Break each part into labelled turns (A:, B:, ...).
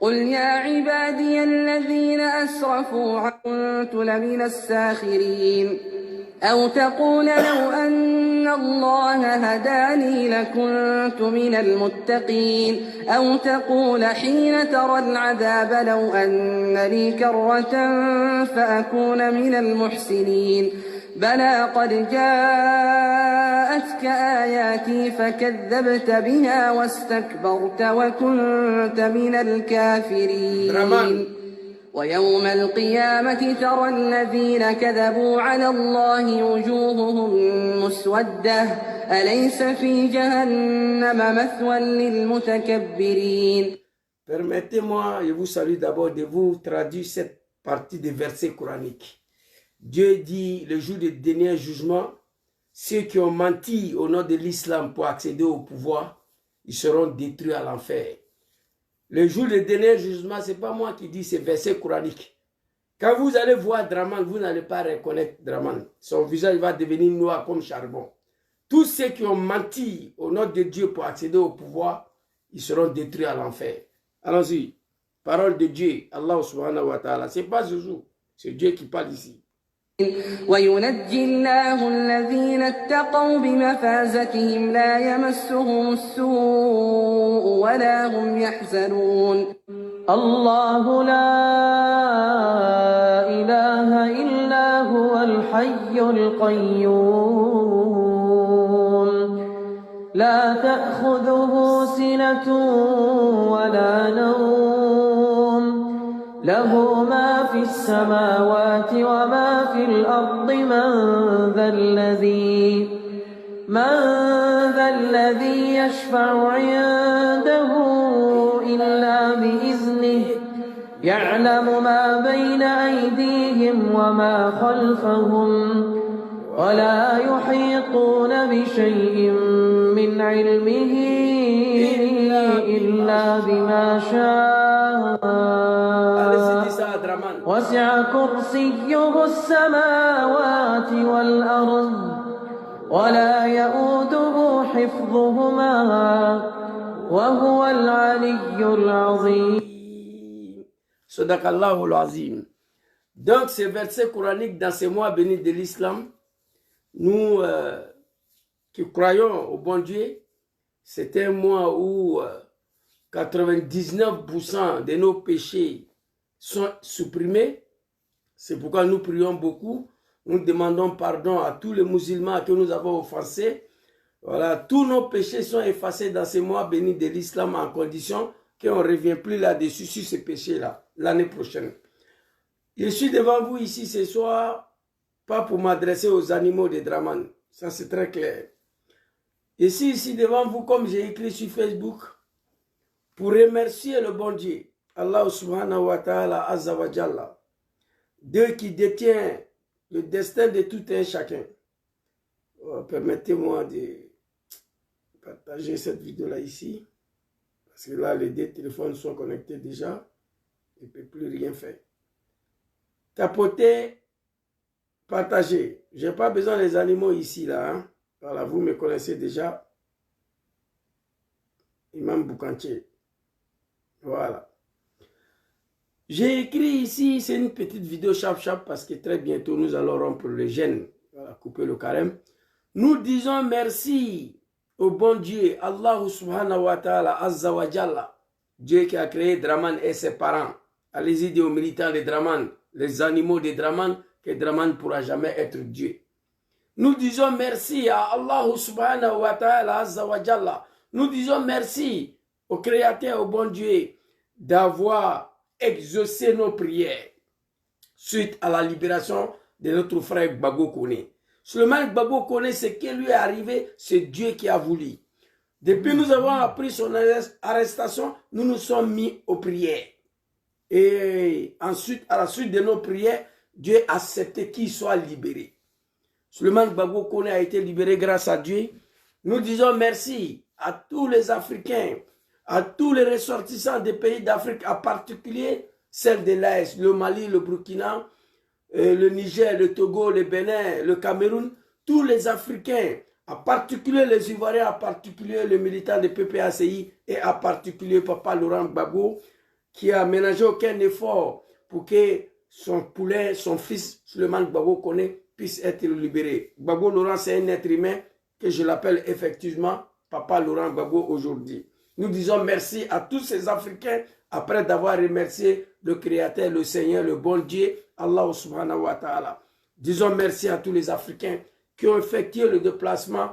A: قل يا عبادي الذين أسرفوا كنت لمن الساخرين أو تقول لو أن الله هداني لكنت من المتقين أو تقول حين ترى العذاب لو أن لي كرة فأكون من المحسنين بلى قد جاءتك آياتي فكذبت بها واستكبرت وكنت من الكافرين ويوم القيامة ترى الذين كذبوا على الله وجوههم مسودة أليس في جهنم مثوى للمتكبرين.
B: Permettez-moi, je vous salue d'abord de vous traduire cette partie des versets coraniques. Dieu dit, le jour du dernier jugement, ceux qui ont menti au nom de l'islam pour accéder au pouvoir, ils seront détruits à l'enfer. Le jour du dernier jugement, ce n'est pas moi qui dis ces versets coraniques. Quand vous allez voir Draman, vous n'allez pas reconnaître Draman. Son visage va devenir noir comme charbon. Tous ceux qui ont menti au nom de Dieu pour accéder au pouvoir, ils seront détruits à l'enfer. Allons-y. Parole de Dieu, Allah subhanahu wa ta'ala. Ce n'est pas ce jour, c'est Dieu qui parle ici.
A: وينجي الله الذين اتقوا بمفازتهم لا يمسهم السوء ولا هم يحزنون.
C: الله لا إله إلا هو الحي القيوم لا تأخذه سنة ولا نوم له ما في السماوات وما في الأرض من ذا الذي يشفع عنده إلا بإذنه يعلم ما بين أيديهم وما خلفهم ولا يحيطون بشيء من علمه إلا بما شاء وسع كرسيه السماوات والأرض ولا يؤوده حفظهما وهو العلي العظيم.
B: Sadaqallahu al-Azim. Donc ces versets coraniques dans ces mois bénis de l'islam, nous qui croyons au bon Dieu, c'est un mois où 99% de nos péchés sont supprimés. C'est pourquoi nous prions beaucoup. Nous demandons pardon à tous les musulmans que nous avons offensés. Voilà, tous nos péchés sont effacés dans ces mois bénis de l'islam en condition qu'on ne revient plus là-dessus sur ces péchés-là l'année prochaine. Je suis devant vous ici ce soir, pas pour m'adresser aux animaux de Draman. Ça c'est très clair. Ici devant vous, comme j'ai écrit sur Facebook, pour remercier le bon Dieu, Allah subhanahu wa ta'ala azza wa jalla, Dieu qui détient le destin de tout un chacun. Permettez-moi de partager cette vidéo-là ici, parce que là, les deux téléphones sont connectés déjà, je ne peux plus rien faire. Tapoter, partager. Je n'ai pas besoin des animaux ici, là. Hein. Voilà, vous me connaissez déjà. Imam Boukantier. Voilà. J'ai écrit ici, c'est une petite vidéo chap parce que très bientôt nous allons rompre le jeûne, voilà, couper le carême. Nous disons merci au bon Dieu, Allah subhanahu wa ta'ala, azza wa jalla, Dieu qui a créé Draman et ses parents. Allez-y dire aux militants de Draman, les animaux de Draman, que Draman ne pourra jamais être Dieu. Nous disons merci à Allah subhanahu wa ta'ala, azza wa jalla. Nous disons merci au Créateur, au bon Dieu, d'avoir exaucé nos prières suite à la libération de notre frère Gbagbo Kone. Seulement Gbagbo Kone, ce qui lui est arrivé, c'est Dieu qui a voulu. Depuis nous avons appris son arrestation, nous nous sommes mis aux prières. Et ensuite, à la suite de nos prières, Dieu a accepté qu'il soit libéré. Suleiman Gbagbo Koné a été libéré grâce à Dieu. Nous disons merci à tous les Africains, à tous les ressortissants des pays d'Afrique, en particulier celles de l'Est, le Mali, le Burkina, le Niger, le Togo, le Bénin, le Cameroun, tous les Africains, en particulier les Ivoiriens, en particulier les militants de PPACI et en particulier Papa Laurent Gbagbo, qui a ménagé aucun effort pour que son poulet, son fils Suleiman Gbagbo Koné puisse être libéré. Gbagbo Laurent, c'est un être humain que je l'appelle effectivement Papa Laurent Gbagbo aujourd'hui. Nous disons merci à tous ces Africains après d'avoir remercié le Créateur, le Seigneur, le bon Dieu, Allah subhanahu wa ta'ala. Disons merci à tous les Africains qui ont effectué le déplacement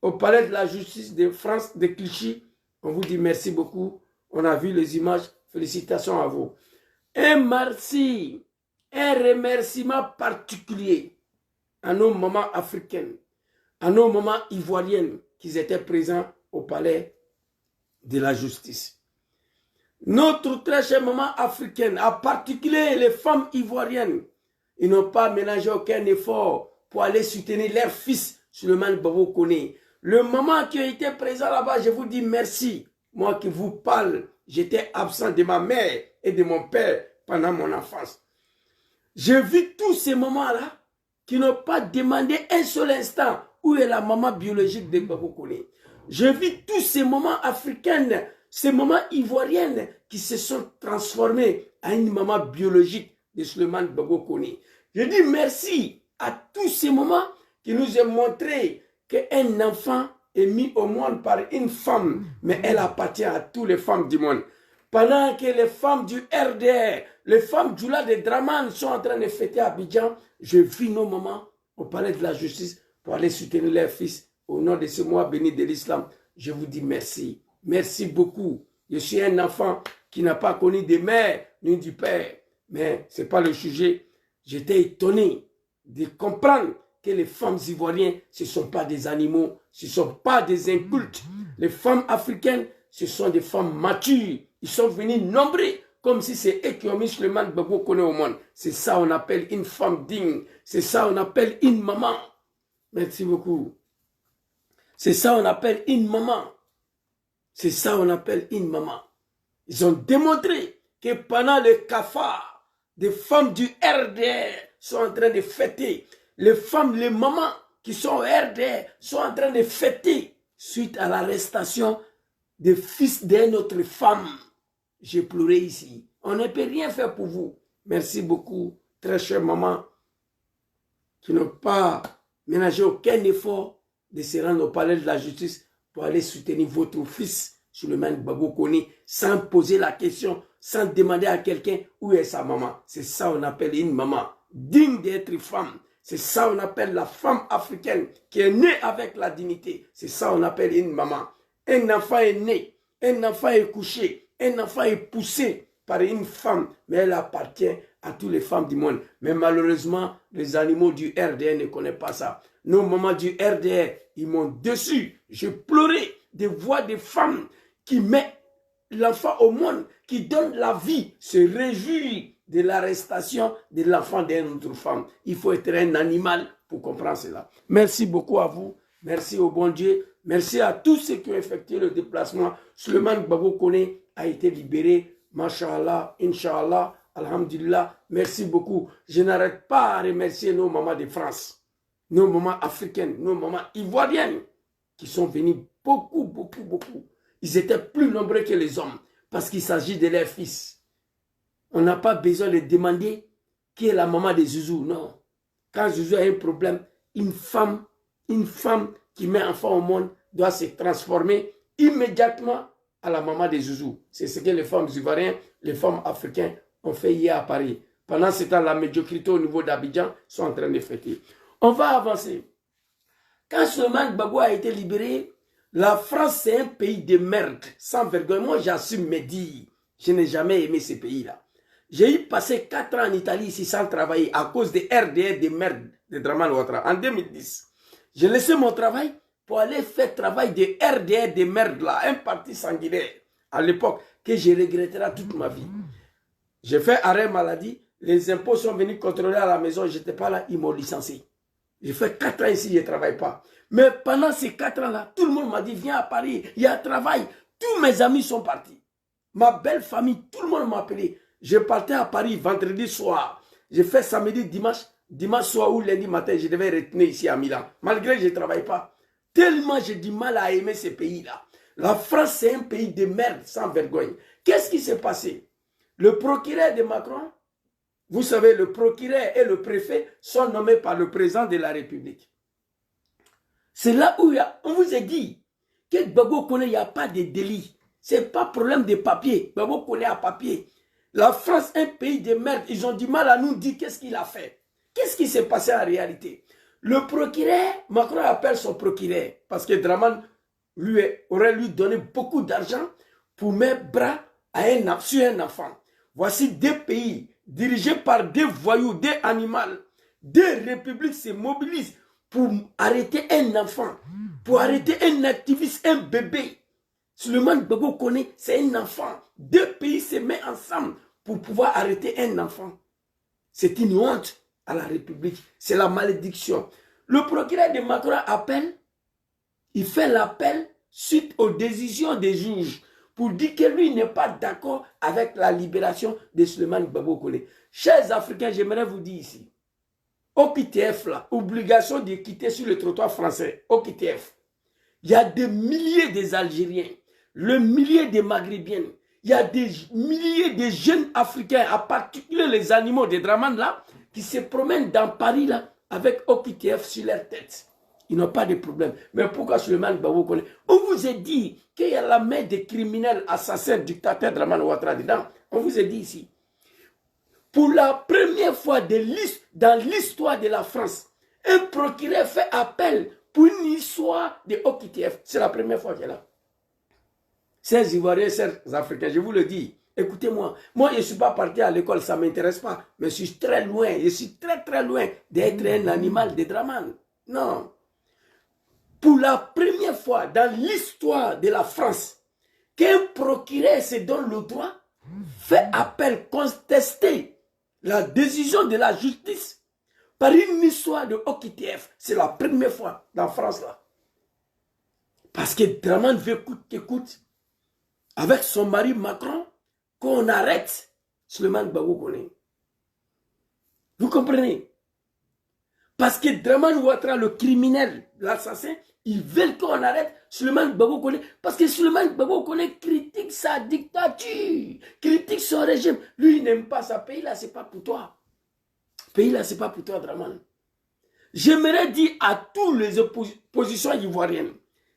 B: au palais de la justice de France, de Clichy. On vous dit merci beaucoup. On a vu les images. Félicitations à vous. Un merci, un remerciement particulier à nos mamans africaines, à nos mamans ivoiriennes qui étaient présents au palais de la justice. Notre très chère maman africaine, en particulier les femmes ivoiriennes, ils n'ont pas ménagé aucun effort pour aller soutenir leur fils Suleiman Gbagbo Koné. Le maman qui a été présent là-bas, je vous dis merci. Moi qui vous parle, j'étais absent de ma mère et de mon père pendant mon enfance. J'ai vu tous ces mamans-là qui n'ont pas demandé un seul instant où est la maman biologique de Gbagbo Koné. J'ai vu tous ces mamans africaines, ces mamans ivoiriennes qui se sont transformées en une maman biologique de Suleiman Gbagbo Koné. Je dis merci à tous ces mamans qui nous ont montré qu'un enfant est mis au monde par une femme, mais elle appartient à toutes les femmes du monde. Pendant que les femmes du RDR, les femmes du Lac de Draman sont en train de fêter à Abidjan, je vis nos mamans au palais de la justice pour aller soutenir leurs fils au nom de ce mois béni de l'islam. Je vous dis merci. Merci beaucoup. Je suis un enfant qui n'a pas connu de mère ni du père. Mais ce n'est pas le sujet. J'étais étonné de comprendre que les femmes ivoiriennes, ce ne sont pas des animaux, ce ne sont pas des incultes. Les femmes africaines, ce sont des femmes matures. Ils sont venus nombreux comme si c'est eux qui ont mis Suleiman Gbagbo Koné au monde. C'est ça on appelle une femme digne. C'est ça on appelle une maman. Merci beaucoup. C'est ça on appelle une maman. C'est ça on appelle une maman. Ils ont démontré que pendant le cafard, des femmes du RDR sont en train de fêter. Les femmes, les mamans qui sont au RDR sont en train de fêter suite à l'arrestation des fils d'une autre femme. J'ai pleuré ici. On ne peut rien faire pour vous. Merci beaucoup, très chère maman, qui n'ont pas ménagé aucun effort de se rendre au palais de la justice pour aller soutenir votre fils Suleiman Gbagbo Koné sans poser la question, sans demander à quelqu'un où est sa maman. C'est ça on appelle une maman digne d'être femme. C'est ça on appelle la femme africaine qui est née avec la dignité. C'est ça on appelle une maman. Un enfant est né, un enfant est couché, un enfant est poussé par une femme, mais elle appartient à toutes les femmes du monde. Mais malheureusement, les animaux du RDR ne connaissent pas ça. Nos mamans du RDR, ils m'ont déçu. J'ai pleuré de voir des femmes qui mettent l'enfant au monde, qui donnent la vie, se réjouissent de l'arrestation de l'enfant d'une autre femme. Il faut être un animal pour comprendre cela. Merci beaucoup à vous. Merci au bon Dieu. Merci à tous ceux qui ont effectué le déplacement. Suleiman Gbagbo Koné a été libéré. Masha'Allah, Inch'Allah, Alhamdulillah. Merci beaucoup. Je n'arrête pas à remercier nos mamans de France, nos mamans africaines, nos mamans ivoiriennes qui sont venues beaucoup, beaucoup, beaucoup. Ils étaient plus nombreux que les hommes parce qu'il s'agit de leurs fils. On n'a pas besoin de demander qui est la maman de Zouzou. Non. Quand Zouzou a un problème, une femme qui met un enfant au monde doit se transformer immédiatement à la maman de Zouzou. C'est ce que les femmes ivoiriennes, les femmes africaines ont fait hier à Paris. Pendant ce temps, la médiocrité au niveau d'Abidjan sont en train de fêter. On va avancer. Quand Suleiman Gbagbo a été libéré, la France c'est un pays de merde, sans vergogne. Moi j'assume me dire, je n'ai jamais aimé ce pays-là. J'ai eu passé 4 ans en Italie ici sans travailler à cause des RDR de merde de Draman Ouattara en 2010. J'ai laissé mon travail pour aller faire travail de RDR de merde là, un parti sanguinaire à l'époque que je regretterai toute ma vie. J'ai fait arrêt maladie, les impôts sont venus contrôler à la maison, je n'étais pas là, ils m'ont licencié. J'ai fait 4 ans ici, je ne travaille pas. Mais pendant ces 4 ans-là, tout le monde m'a dit, viens à Paris, il y a un travail. Tous mes amis sont partis. Ma belle famille, tout le monde m'a appelé. Je partais à Paris vendredi soir. J'ai fait samedi, dimanche soir ou lundi matin, je devais retenir ici à Milan. Malgré que je ne travaille pas. Tellement j'ai du mal à aimer ces pays-là. La France, c'est un pays de merde sans vergogne. Qu'est-ce qui s'est passé? Le procureur de Macron, vous savez, le procureur et le préfet sont nommés par le président de la République. C'est là où on vous a dit que Gbagbo connaît, il n'y a pas de délit. Ce n'est pas problème de papier. Gbagbo connaît à papier. La France, un pays de merde, ils ont du mal à nous dire qu'est-ce qu'il a fait. Qu'est-ce qui s'est passé en réalité? Le procureur, Macron appelle son procureur parce que Draman aurait lui donné beaucoup d'argent pour mettre bras sur un enfant. Voici deux pays dirigés par des voyous, des animaux. Deux républiques se mobilisent pour arrêter un enfant, pour arrêter un activiste, un bébé. Suleiman Gbagbo connaît, c'est un enfant. Deux pays se mettent ensemble pour pouvoir arrêter un enfant. C'est une honte à la République. C'est la malédiction. Le procureur de Macron appelle, il fait l'appel suite aux décisions des juges pour dire que lui n'est pas d'accord avec la libération de Suleiman Gbagbo Koné. Chers Africains, j'aimerais vous dire ici, OQTF là, obligation de quitter sur le trottoir français, OQTF. Il y a des milliers d'Algériens, le millier de Maghrébiens, il y a des milliers de jeunes Africains, en particulier les animaux de Draman là, qui se promènent dans Paris là, avec OQTF sur leur tête. Ils n'ont pas de problème. Mais pourquoi Suleiman Gbagbo Koné? On vous a dit qu'il y a la main des criminels, assassins, dictateurs Draman Ouattara dedans. On vous a dit ici. Pour la première fois dans l'histoire de la France, un procureur fait appel pour une histoire de OQTF. C'est la première fois qu'elle est là. Chers Ivoiriens, chers Africains, je vous le dis, écoutez-moi, moi je ne suis pas parti à l'école, ça ne m'intéresse pas, mais je suis très loin, je suis très très loin d'être un animal de Draman. Non. Pour la première fois dans l'histoire de la France, qu'un procureur se donne le droit, fait appel, contester la décision de la justice par une histoire de OQTF. C'est la première fois dans la France là. Parce que Draman veut coûte que coûte, avec son mari Macron, qu'on arrête Suleiman Gbagbo Koné. Vous comprenez? Parce que Draman Ouattara, le criminel, l'assassin, ils veulent qu'on arrête Suleiman Gbagbo Koné. Parce que Suleiman Gbagbo Koné critique sa dictature, critique son régime. Lui, il n'aime pas ça. Pays là, c'est pas pour toi. Pays là, c'est pas pour toi, Draman. J'aimerais dire à tous les oppositions ivoiriennes.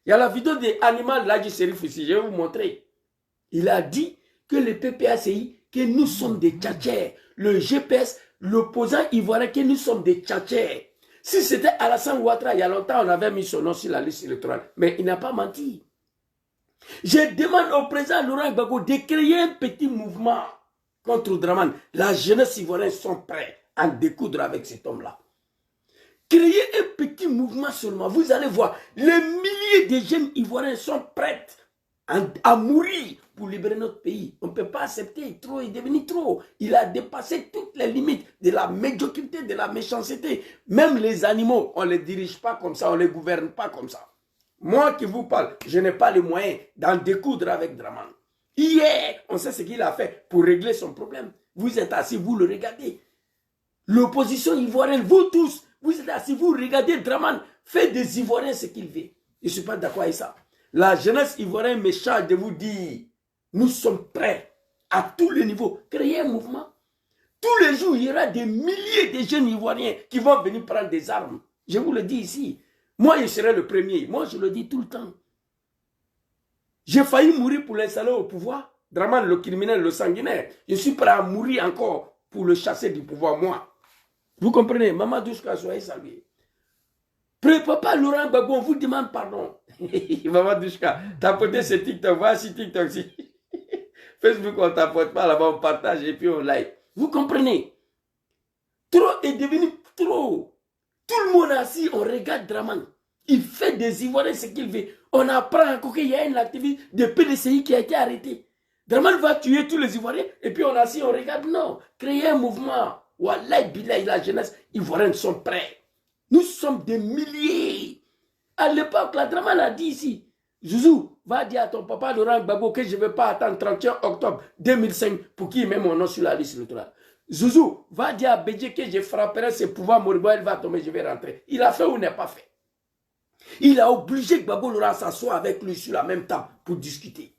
B: Il y a la vidéo de Animal Ladji Serif ici, je vais vous montrer. Il a dit que le PPACI, que nous sommes des tchatchers. Le GPS, l'opposant ivoirien, que nous sommes des tchatchers. Si c'était Alassane Ouattara, il y a longtemps, on avait mis son nom sur la liste électorale. Mais il n'a pas menti. Je demande au président Laurent Gbagbo de créer un petit mouvement contre Draman. La jeunesse ivoirienne sont prêts à découdre avec cet homme-là. Créez un petit mouvement seulement. Vous allez voir, les milliers de jeunes ivoiriens sont prêts à mourir pour libérer notre pays. On ne peut pas accepter. Trop est devenu trop. Il a dépassé toutes les limites de la médiocrité, de la méchanceté. Même les animaux, on ne les dirige pas comme ça, on ne les gouverne pas comme ça. Moi qui vous parle, je n'ai pas les moyens d'en découdre avec Draman. Hier, on sait ce qu'il a fait pour régler son problème. Vous êtes assis, vous le regardez. L'opposition ivoirienne, vous tous, vous êtes assis, vous regardez Draman, fait des Ivoiriens ce qu'il veut. Je ne suis pas d'accord avec ça. La jeunesse ivoirienne me charge de vous dire, nous sommes prêts à tous les niveaux. Créer un mouvement. Tous les jours, il y aura des milliers de jeunes ivoiriens qui vont venir prendre des armes. Je vous le dis ici. Moi, je serai le premier. Moi, je le dis tout le temps. J'ai failli mourir pour l'installer au pouvoir. Draman, le criminel, le sanguinaire. Je suis prêt à mourir encore pour le chasser du pouvoir, moi. Vous comprenez? Maman Douchka, soyez salué. Papa Laurent Gbagbo, on vous demande pardon. Maman Douchka, tapotez ce TikTok. Voici TikTok. Facebook, on ne tapote pas là-bas, on partage et puis on like. Vous comprenez? Trop est devenu trop. Tout le monde assis, on regarde Draman. Il fait des Ivoiriens ce qu'il veut. On apprend encore qu'il y a une activiste de PDCI qui a été arrêtée. Draman va tuer tous les Ivoiriens et puis on assis, on regarde. Non, créer un mouvement. Wallah, Billah, la jeunesse ivoirienne sont prêts. Nous sommes des milliers. À l'époque, la Draman a dit ici, Zouzou, va dire à ton papa Laurent Gbagbo que je ne vais pas attendre 31 octobre 2005 pour qu'il mette mon nom sur la liste électorale. Zouzou, va dire à Bédié que je frapperai ses pouvoirs moribonds, elle va tomber, je vais rentrer. Il a fait ou n'est pas fait. Il a obligé Gbagbo Laurent à s'asseoir avec lui sur la même table pour discuter.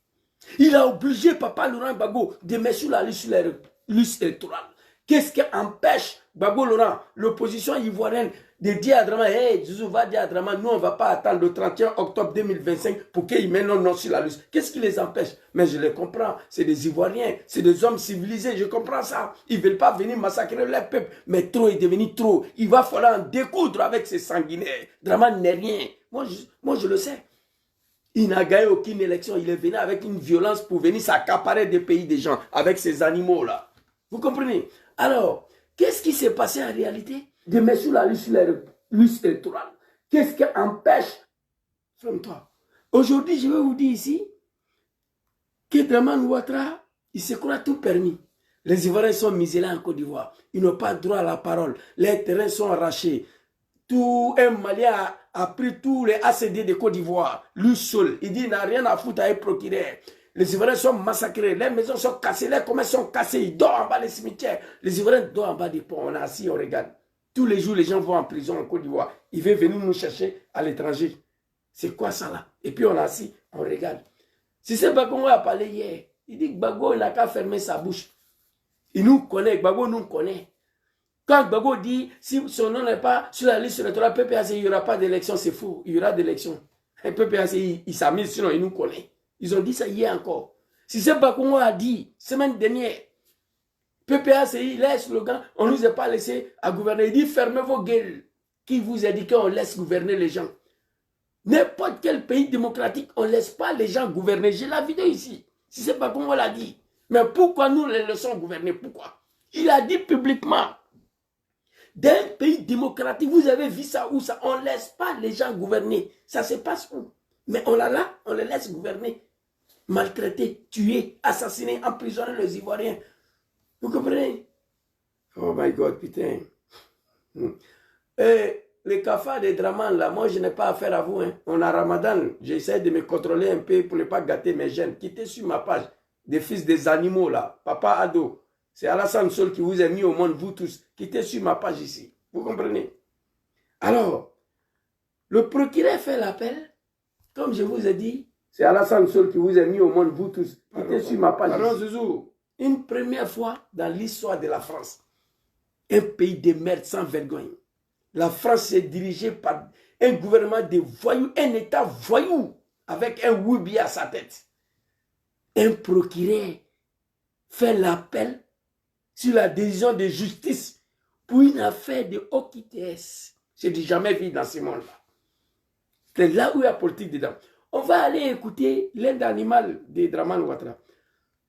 B: Il a obligé papa Laurent Gbagbo de mettre sur la liste électorale. Qu'est-ce qui empêche Gbagbo Laurent, l'opposition ivoirienne, de dire à Draman, hey, Zouzou va dire à Draman, nous on ne va pas attendre le 31 octobre 2025 pour qu'ils mettent nos noms sur la liste. Qu'est-ce qui les empêche? Mais je les comprends, c'est des Ivoiriens, c'est des hommes civilisés, je comprends ça. Ils ne veulent pas venir massacrer leur peuple, mais trop est devenu trop. Il va falloir en découdre avec ces sanguinaires. Draman n'est rien. Moi je le sais. Il n'a gagné aucune élection, il est venu avec une violence pour venir s'accaparer des pays des gens, avec ces animaux-là. Vous comprenez? Alors, qu'est-ce qui s'est passé en réalité? De mettre sur la liste électorale. Qu'est-ce qui empêche? Ferme-toi. Aujourd'hui, je vais vous dire ici que Draman Ouattara, il se croit tout permis. Les Ivoiriens sont muselés en Côte d'Ivoire. Ils n'ont pas droit à la parole. Les terrains sont arrachés. Tout un Malien a pris tous les ACD de Côte d'Ivoire. Lui seul. Il dit qu'il n'a rien à foutre avec le procureur. Les Ivoiriens sont massacrés, les maisons sont cassées, les commerces sont cassés, ils dorment en bas des cimetières. Les Ivoiriens dorment en bas des ponts, on est assis, on regarde. Tous les jours, les gens vont en prison en Côte d'Ivoire. Ils veulent venir nous chercher à l'étranger. C'est quoi ça là? Et puis on est assis, on regarde. Si c'est Gbagbo a parlé hier, il dit que Gbagbo n'a qu'à fermer sa bouche. Il nous connaît, Gbagbo nous connaît. Quand Gbagbo dit, si son nom n'est pas sur la liste électorale, PPAC, il n'y aura pas d'élection, c'est faux. Il y aura d'élection. Et PPAC, il s'amuse, sinon il nous connaît. Ils ont dit ça hier encore. Si c'est Bakongo a dit, semaine dernière, PPACI, les slogans, on ne nous a pas laissé à gouverner. Il dit, fermez vos gueules. Qui vous a dit qu'on laisse gouverner les gens? N'importe quel pays démocratique, on ne laisse pas les gens gouverner. J'ai la vidéo ici. Si c'est Bakongo l'a dit. Mais pourquoi nous les laissons gouverner? Pourquoi? Il a dit publiquement. D'un pays démocratique, vous avez vu ça où ça? On ne laisse pas les gens gouverner. Ça se passe où? Mais on l'a là, on les laisse gouverner. Maltraiter, tuer, assassiner, emprisonner les Ivoiriens. Vous comprenez? Oh my God, putain. Et les cafards des Draman, là, moi je n'ai pas affaire à vous. Hein. On a Ramadan, j'essaie de me contrôler un peu pour ne pas gâter mes gènes. Quittez sur ma page des fils des animaux, là. Papa Ado, c'est Alassane Sol qui vous a mis au monde, vous tous. Quittez sur ma page ici. Vous comprenez? Alors, le procureur fait l'appel. Comme je vous ai dit, c'est Alassane Sol qui vous a mis au monde, vous tous. Quittez sur ma page. Alors, Zouzou, une première fois dans l'histoire de la France, un pays de merde sans vergogne. La France est dirigée par un gouvernement de voyous, un État voyou, avec un Woubi à sa tête. Un procureur fait l'appel sur la décision de justice pour une affaire de OQTS. Je n'ai jamais vu dans ce monde-là. C'est là où il y a politique dedans. On va aller écouter l'aide animale de Draman Ouattara.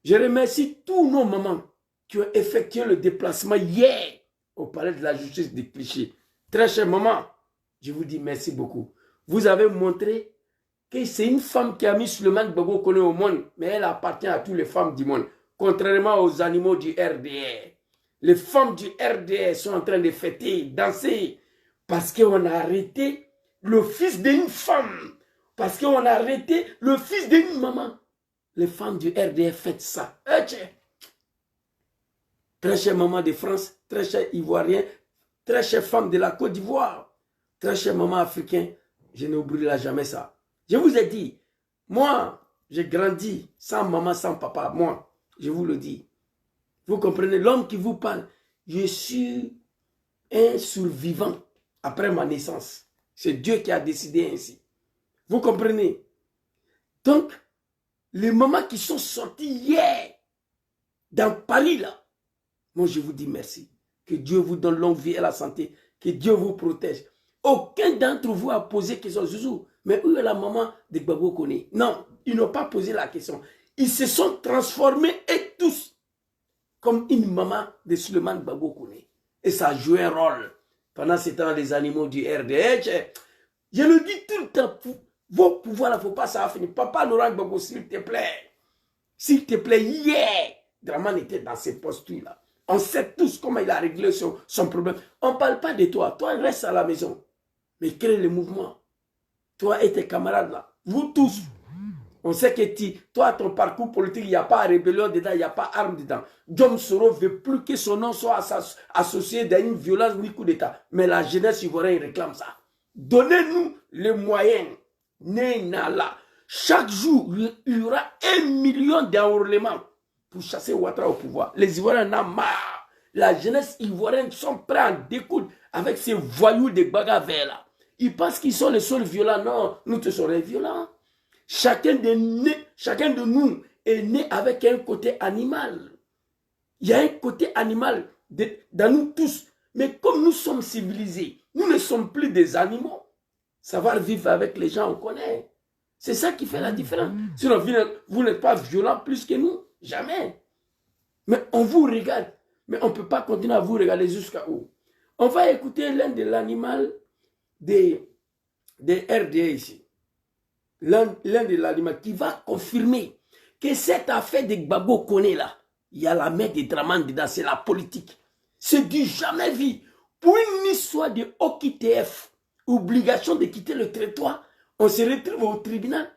B: Je remercie tous nos mamans qui ont effectué le déplacement hier au palais de la justice de Clichy. Très chère maman, je vous dis merci beaucoup. Vous avez montré que c'est une femme qui a mis Souleymane Gbagbo Koné au monde, mais elle appartient à toutes les femmes du monde, contrairement aux animaux du RDR. Les femmes du RDR sont en train de fêter, danser, parce qu'on a arrêté le fils d'une femme. Parce qu'on a arrêté le fils d'une maman. Les femmes du RDR fêtent ça. Très chère maman de France, très chère Ivoirien, très chère femme de la Côte d'Ivoire, très chère maman africaine, je n'oublierai jamais ça. Je vous ai dit, moi, j'ai grandi sans maman, sans papa. Moi, je vous le dis. Vous comprenez, l'homme qui vous parle, je suis un survivant après ma naissance. C'est Dieu qui a décidé ainsi. Vous comprenez? Donc, les mamans qui sont sorties hier dans Paris, là, moi je vous dis merci. Que Dieu vous donne longue vie et la santé. Que Dieu vous protège. Aucun d'entre vous a posé question. Zouzou, mais où est la maman de Gbagbo Koné? Non, ils n'ont pas posé la question. Ils se sont transformés et tous comme une maman de Souleymane Gbagbo Koné. Et ça a joué un rôle. Pendant ce temps, les animaux du RDH, Je le dis tout le temps, vos pouvoirs, il ne faut pas ça finir. Papa Laurent Gbagbo, s'il te plaît. S'il te plaît, hier, Dramane était dans ces postures-là. On sait tous comment il a réglé son problème. On ne parle pas de toi. Toi, reste à la maison. Mais crée le mouvement. Toi et tes camarades là. Vous tous. On sait que toi, ton parcours politique, il n'y a pas rébellion dedans, il n'y a pas arme dedans. John Soro ne veut plus que son nom soit associé à une violence ni coup d'État. Mais la jeunesse ivoirienne réclame ça. Donnez-nous les moyens. Nénala. Chaque jour, il y aura 1 million d'enrôlements pour chasser Ouattara au pouvoir. Les Ivoiriens en ont marre. La jeunesse ivoirienne sont prêts à découdre avec ces voyous de Bagaver là. Ils pensent qu'ils sont les seuls violents. Non, nous tous sommes les violents. Chacun de nous est né avec un côté animal. Il y a un côté animal dans nous tous. Mais comme nous sommes civilisés, nous ne sommes plus des animaux. Savoir vivre avec les gens, on connaît. C'est ça qui fait la différence. Sinon, vous n'êtes pas violents plus que nous. Jamais. Mais on vous regarde. Mais on ne peut pas continuer à vous regarder jusqu'à où. On va écouter l'un de l'animal des RDA ici. L'un de l'animal qui va confirmer que cette affaire de Gbagbo connaît là, il y a la main de Dramane dedans, c'est la politique. C'est du jamais vu. Pour une histoire de OQTF, obligation de quitter le territoire, on se retrouve au tribunal,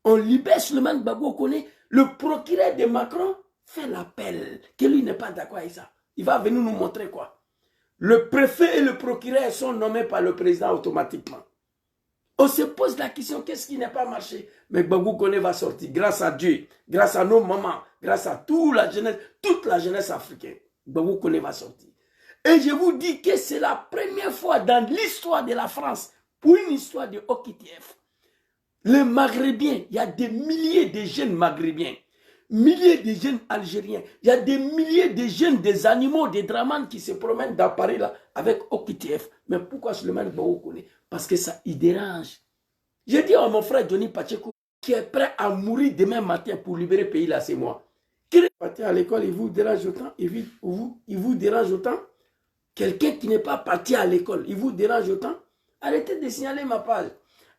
B: on libère Souleymane Gbagbo connaît, le procureur de Macron fait l'appel, que lui n'est pas d'accord avec ça. Il va venir nous montrer quoi. Le préfet et le procureur sont nommés par le président automatiquement. On se pose la question, qu'est-ce qui n'a pas marché? Mais Gbagbo Koné va sortir, grâce à Dieu, grâce à nos mamans, grâce à toute la jeunesse africaine. Gbagbo Koné va sortir. Et je vous dis que c'est la première fois dans l'histoire de la France, pour une histoire de OQTF, les Maghrébiens, il y a des milliers de jeunes Maghrébiens, milliers de jeunes Algériens, il y a des milliers de jeunes, des animaux, des Dramane qui se promènent dans Paris là, avec OQTF. Mais pourquoi Souleymane Gbagbo Koné? Parce que ça, il dérange. J'ai dit à mon frère Johnny Pacheco, qui est prêt à mourir demain matin pour libérer le pays là, c'est moi. Qui est parti à l'école, il vous dérange autant, il vous dérange autant. Quelqu'un qui n'est pas parti à l'école, il vous dérange autant. Arrêtez de signaler ma page.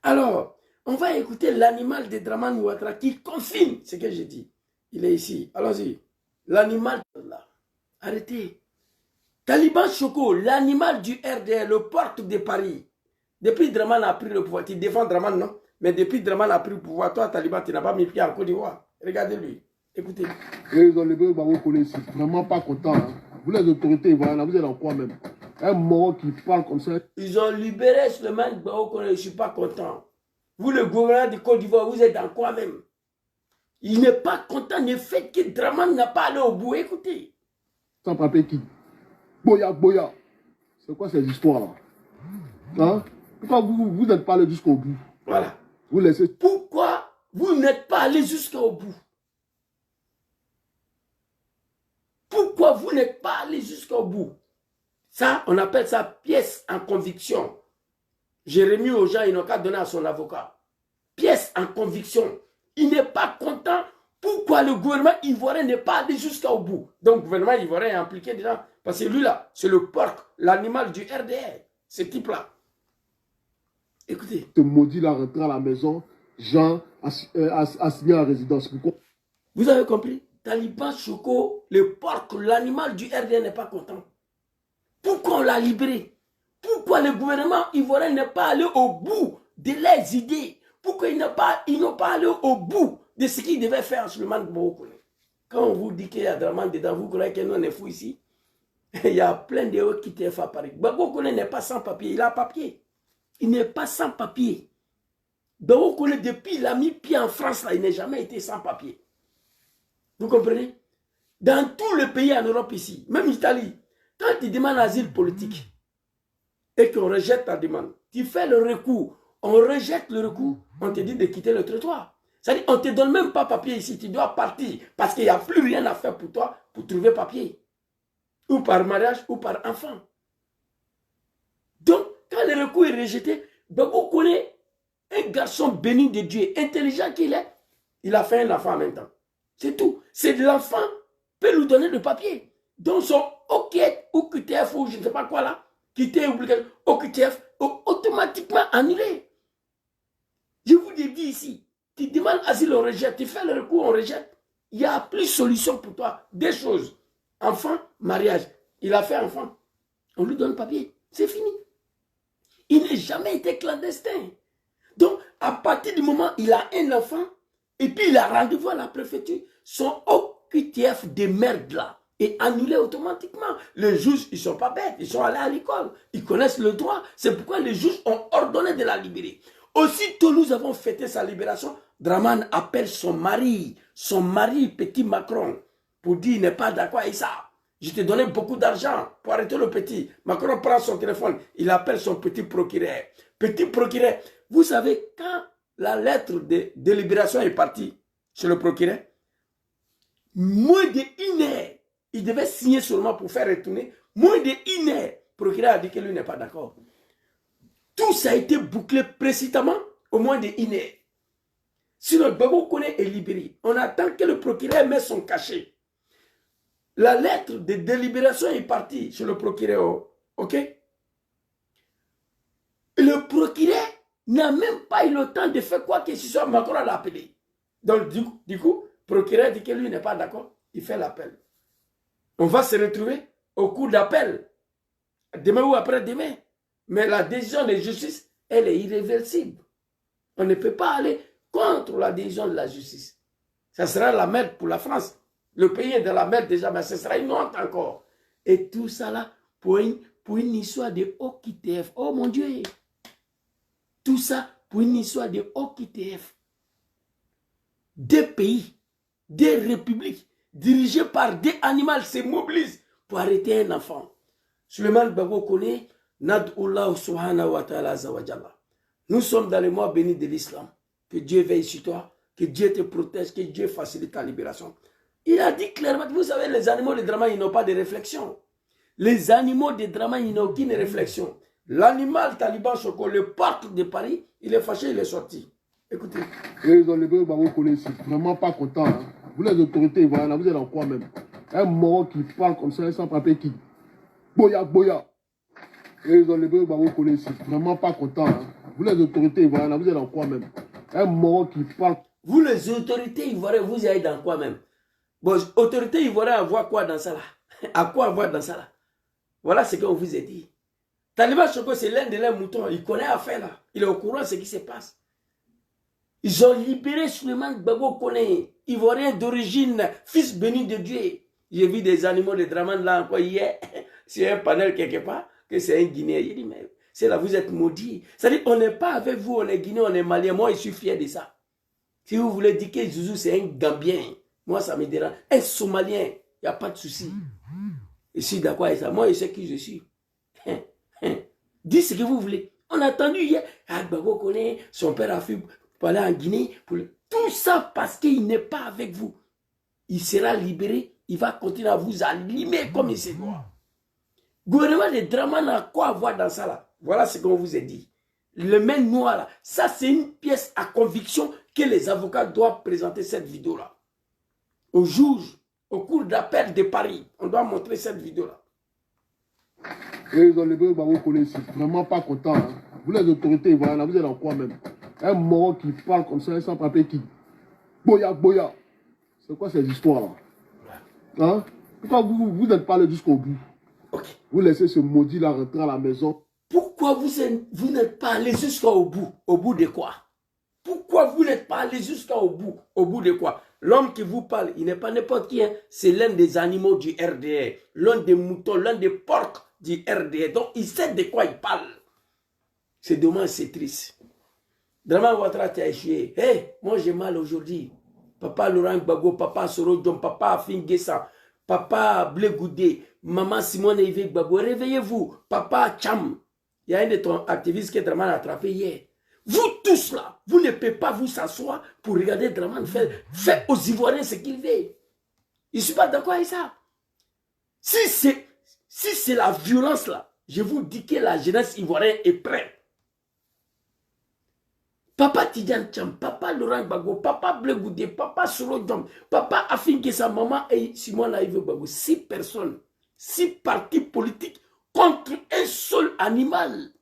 B: Alors, on va écouter l'animal de Dramane Ouattara qui confirme ce que j'ai dit. Il est ici. Allons-y. L'animal là. Arrêtez. Taliban Choco, l'animal du RDR, le porte de Paris. Depuis Dramane a pris le pouvoir, tu défends Dramane, non? Mais depuis Dramane a pris le pouvoir, toi, Taliban, tu n'as pas mis pied en Côte d'Ivoire. Regardez-lui. Écoutez.
D: Et ils ont levé Gbagbo Koné, ils sont vraiment pas contents. Hein. Vous, les autorités ivoiriennes, vous êtes en quoi même? Un mort qui parle comme ça.
B: Ils ont libéré Souleymane Gbagbo Koné, je ne suis pas content. Vous, le gouvernement de Côte d'Ivoire, vous êtes en quoi même? Il n'est pas content du fait que Dramane n'a pas allé au bout. Écoutez.
D: Sans papier qui? Boya, Boya. C'est quoi ces histoires-là? Hein? Pourquoi vous n'êtes pas allé jusqu'au bout?
B: Voilà.
D: Vous laissez...
B: Pourquoi vous n'êtes pas allé jusqu'au bout? Pourquoi vous n'êtes pas allé jusqu'au bout? Ça, on appelle ça pièce en conviction. J'ai remis aux gens, ils n'ont qu'à donner à son avocat. Pièce en conviction. Il n'est pas content. Pourquoi le gouvernement ivoirien n'est pas allé jusqu'au bout? Donc, le gouvernement ivoirien est impliqué dedans. Parce que lui là, c'est le porc, l'animal du RDR. Ce type-là. Écoutez.
D: Ce maudit-là rentré à la maison, Jean a signé en résidence. Pourquoi?
B: Vous avez compris? Taliban Choco, le porc, l'animal du RDR n'est pas content. Pourquoi on l'a libéré? Pourquoi le gouvernement ivoirien n'est pas allé au bout de leurs idées? Pourquoi ils n'ont pas allé au bout de ce qu'ils devaient faire sur le man Gbagbo? Quand on vous dit qu'il y a Dramane dedans, vous croyez que nous on est fous ici? Il y a plein de eux qui étaient à Paris. Gbagbo Koné n'est pas sans papier, il a papier. Il n'est pas sans papier. Gbagbo Koné, depuis il a mis pied en France, là, il n'a jamais été sans papier. Vous comprenez? Dans tous les pays en Europe ici, même Italie, quand tu demandes asile politique et qu'on rejette ta demande, tu fais le recours, on rejette le recours, on te dit de quitter le territoire. C'est-à-dire qu'on ne te donne même pas papier ici, tu dois partir parce qu'il n'y a plus rien à faire pour toi pour trouver papier. Ou par mariage ou par enfant. Donc, quand le recours est rejeté, Gbagbo Koné, un garçon béni de Dieu, intelligent qu'il est, il a fait un enfant en même temps. C'est tout. C'est de l'enfant peut lui donner le papier. Donc son OQTF ou je ne sais pas quoi là, qui était obligé, OQTF, automatiquement annulé. dit ici, tu demandes asile, on rejette, tu fais le recours, on rejette. Il n'y a plus de solution pour toi. Des choses. Enfant, mariage. Il a fait enfant. On lui donne papier. C'est fini. Il n'a jamais été clandestin. Donc, à partir du moment où il a un enfant, et puis il a rendez-vous à la préfecture, son OQTF de merde là est annulé automatiquement. Les juges, ils ne sont pas bêtes, ils sont allés à l'école, ils connaissent le droit. C'est pourquoi les juges ont ordonné de la libérer. Aussitôt nous avons fêté sa libération, Draman appelle son mari petit Macron, pour dire il n'est pas d'accord avec ça. Je t'ai donné beaucoup d'argent pour arrêter le petit. Macron prend son téléphone, il appelle son petit procureur. Petit procureur, vous savez, quand la lettre de délibération est partie chez le procureur, moins d'1 heure, il devait signer seulement pour faire retourner. Moins d'1 heure, le procureur a dit que lui n'est pas d'accord. Tout ça a été bouclé précisément au moins d'1 heure. Sinon, Gbagbo Koné est libéré. On attend que le procureur mette son cachet. La lettre de délibération est partie chez le procureur. Ok? Le procureur n'a même pas eu le temps de faire quoi que ce soit. Macron l'a appelé. Donc, du coup, le procureur dit que lui n'est pas d'accord. Il fait l'appel. On va se retrouver au cours d'appel. Demain ou après-demain. Mais la décision de justice, elle est irréversible. On ne peut pas aller contre la décision de la justice. Ça sera la merde pour la France. Le pays est dans la merde déjà, mais ce sera une honte encore. Et tout ça là, pour une histoire de OQTF. Oh mon Dieu! Tout ça pour une histoire de OQTF. Des pays, des républiques, dirigées par des animaux se mobilisent pour arrêter un enfant. Suleiman Gbagbo Koné, Nad'Ullah subhanahu wa ta'ala azawajalla. Nous sommes dans le mois béni de l'islam. Que Dieu veille sur toi, que Dieu te protège, que Dieu facilite ta libération. Il a dit clairement, vous savez, les animaux de drama, ils n'ont pas de réflexion. Les animaux de drama, ils n'ont aucune réflexion. L'animal taliban Choco, le parc de Paris, il est fâché, il est sorti. Écoutez.
D: Et dans les Gbagbo Koné, c'est vraiment pas content. Hein. Vous les autorités, voilà, vous êtes en quoi même? Un mort qui parle comme ça, sans papier qui. Boya, boya. Et dans les Gbagbo Koné, c'est vraiment pas content. Hein. Vous les autorités, voilà, vous êtes en quoi même? Un mort qui parle.
B: Vous les autorités ivoiriennes, vous êtes dans quoi même? Bon, autorités ivoiriennes, à voir quoi dans ça là? À quoi voir dans ça là? Voilà ce qu'on vous a dit. Taliban Choco, c'est l'un de leurs moutons. Il connaît l'affaire là. Il est au courant de ce qui se passe. Ils ont libéré Suleiman Gbagbo Koné, ivoirien d'origine, fils béni de Dieu. J'ai vu des animaux de Draman là encore hier, sur un panel quelque part, que c'est un Guinéen. Il dit, mais c'est là, vous êtes maudits. C'est-à-dire, on n'est pas avec vous, on est Guinéen, on est Malien. Moi, je suis fier de ça. Si vous voulez dire que Zouzou, c'est un Gambien, moi, ça me dérange. Un Somalien, il n'y a pas de souci. Je suis d'accord avec ça. Moi, je sais qui je suis. Dites ce que vous voulez. On a entendu hier, Gbagbo Koné, son père a fait pour aller en Guinée. Tout ça parce qu'il n'est pas avec vous. Il sera libéré, il va continuer à vous allumer comme il se doit. Gouvernement de Draman a quoi avoir dans ça là? Voilà ce qu'on vous a dit. Le main noir là, ça c'est une pièce à conviction que les avocats doivent présenter cette vidéo là. Au juge, au cours d'appel de Paris, on doit montrer cette vidéo là.
D: Et dans les Gbagbo Koné, c'est vraiment pas content. Hein. Vous les autorités, voilà, vous êtes en quoi même? Un mort qui parle comme ça, sans papier qui. Boya, boya. C'est quoi ces histoires là? Hein? Pourquoi vous n'êtes pas allé jusqu'au bout?
B: Okay.
D: Vous laissez ce maudit là rentrer à la maison.
B: Pourquoi vous n'êtes pas allé jusqu'au bout? Au bout de quoi? Pourquoi vous n'êtes pas allé jusqu'au bout? Au bout de quoi? L'homme qui vous parle, il n'est pas n'importe qui. Hein? C'est l'un des animaux du RDR. L'un des moutons, l'un des porcs du RDR. Donc, il sait de quoi il parle. C'est dommage, c'est triste. Draman Ouattara, tu as échoué. Hey, moi j'ai mal aujourd'hui. Papa Laurent Gbagbo, papa Soro Diom, papa Afin Guessa, papa Blé Goudé, maman Simone Yves Gbagbo, réveillez-vous. Papa Cham, il y a un de ton activistes que Draman a attrapé hier. Vous tous là, vous ne pouvez pas vous s'asseoir pour regarder Draman faire aux Ivoiriens ce qu'il veut. Je ne suis pas d'accord avec ça. Si c'est la violence là, je vous dis que la jeunesse ivoirienne est prête. Papa Tidjan Cham, papa Laurent Gbagbo, papa Blé Goudé, papa Soro Diom, papa Afin Guessa, maman et Simone Yves Gbagbo. 6 personnes, 6 partis politiques contre un seul animal.